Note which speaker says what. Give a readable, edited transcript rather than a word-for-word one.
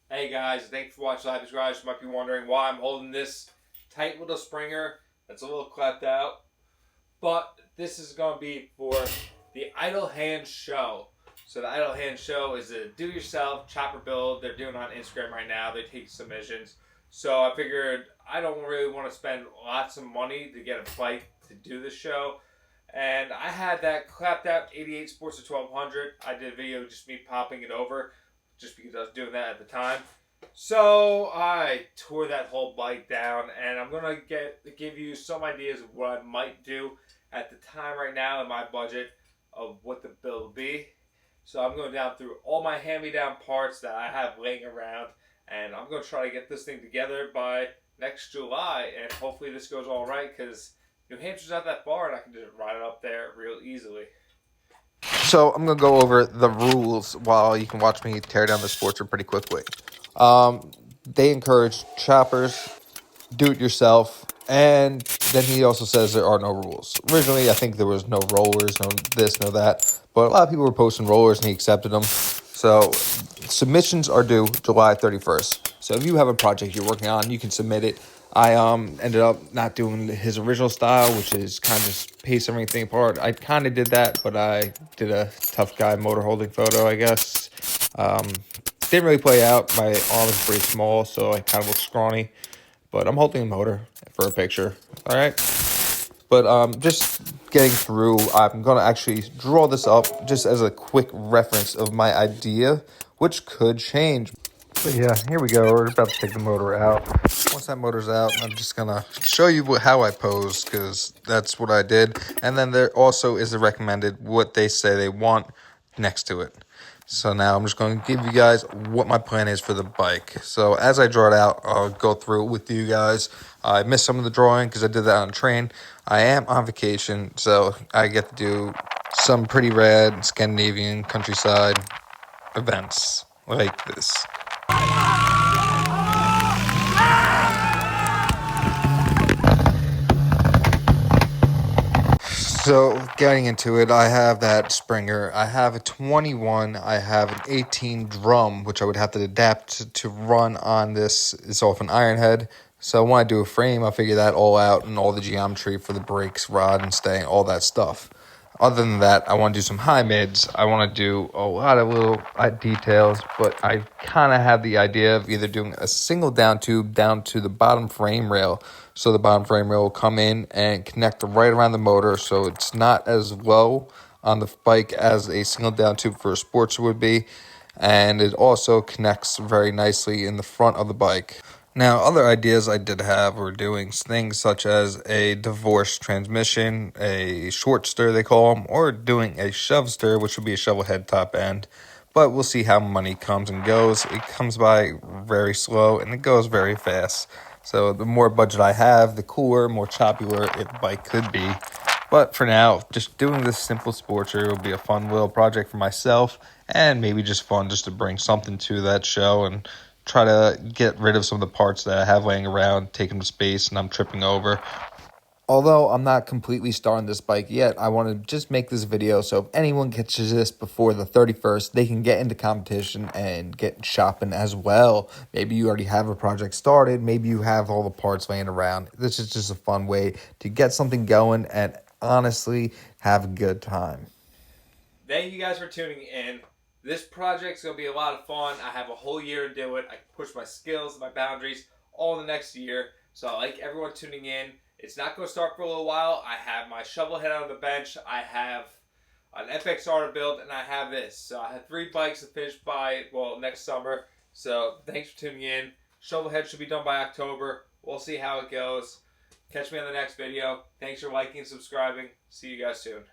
Speaker 1: Hey guys, thanks for watching Live is Garage. You might be wondering why I'm holding this tight little Springer that's a little clapped out. But this is going to be for the Idle Hand Show. So the Idle Hand Show is a do-yourself chopper build. They're doing it on Instagram right now. They take submissions. So I figured I don't really want to spend lots of money to get a bike to do this show. And I had that clapped out 88 Sportster 1200. I did a video just me popping it over just because I was doing that at the time. So I tore that whole bike down, and I'm gonna give you some ideas of what I might do at the time right now in my budget of what the build will be. So I'm going down through all my hand-me-down parts that I have laying around, and I'm gonna try to get this thing together by next July, and hopefully this goes all right because New Hampshire's not that far, and I can just ride it up there real easily.
Speaker 2: So I'm going to go over the rules while you can watch me tear down the Sportster pretty quickly. They encourage choppers, do-it-yourself, and then he also says there are no rules. Originally, I think there was no rollers, no this, no that, but a lot of people were posting rollers and he accepted them. So submissions are due July 31st. So if you have a project you're working on, you can submit it. I ended up not doing his original style, which is kind of just pace everything apart. I kind of did that, but I did a tough guy motor holding photo, I guess. Didn't really play out. My arm is pretty small, so I kind of look scrawny. But I'm holding a motor for a picture. All right. But just getting through, I'm going to actually draw this up just as a quick reference of my idea, which could change. But yeah, here we go. We're about to take the motor out. Once that motor's out, I'm just going to show you how I pose because that's what I did. And then there also is a recommended what they say they want next to it. So now I'm just going to give you guys what my plan is for the bike. So as I draw it out, I'll go through it with you guys. I missed some of the drawing because I did that on a train. I am on vacation, so I get to do some pretty rad Scandinavian countryside events like this. So getting into it, I have that Springer. I have a 21. I have an 18 drum, which I would have to adapt to run on this. It's off an iron head. So when I do a frame, I'll figure that all out and all the geometry for the brakes, rod, and staying, all that stuff. Other than that, I want to do some high mids. I want to do a lot of little details, but I kind of have the idea of either doing a single down tube down to the bottom frame rail. So the bottom frame rail will come in and connect right around the motor, so it's not as low on the bike as a single down tube for a Sportster would be. And it also connects very nicely in the front of the bike. Now, other ideas I did have were doing things such as a divorce transmission, a short stir they call them, or doing a shove stir, which would be a shovel head top end. But we'll see how money comes and goes. It comes by very slow and it goes very fast. So the more budget I have, the cooler, more choppier the bike could be. But for now, just doing this simple Sportster will be a fun little project for myself and maybe just fun just to bring something to that show and try to get rid of some of the parts that I have laying around, take them to space, and I'm tripping over. Although I'm not completely starting this bike yet, I want to just make this video so if anyone catches this before the 31st, they can get into competition and get shopping as well. Maybe you already have a project started. Maybe you have all the parts laying around. This is just a fun way to get something going and honestly have a good time.
Speaker 1: Thank you guys for tuning in. This project's going to be a lot of fun. I have a whole year to do it. I can push my skills, my boundaries all in the next year. So I like everyone tuning in. It's not going to start for a little while. I have my shovel head on the bench. I have an FXR to build, and I have this. So I have 3 bikes to finish by, well, next summer. So thanks for tuning in. Shovel head should be done by October. We'll see how it goes. Catch me on the next video. Thanks for liking and subscribing. See you guys soon.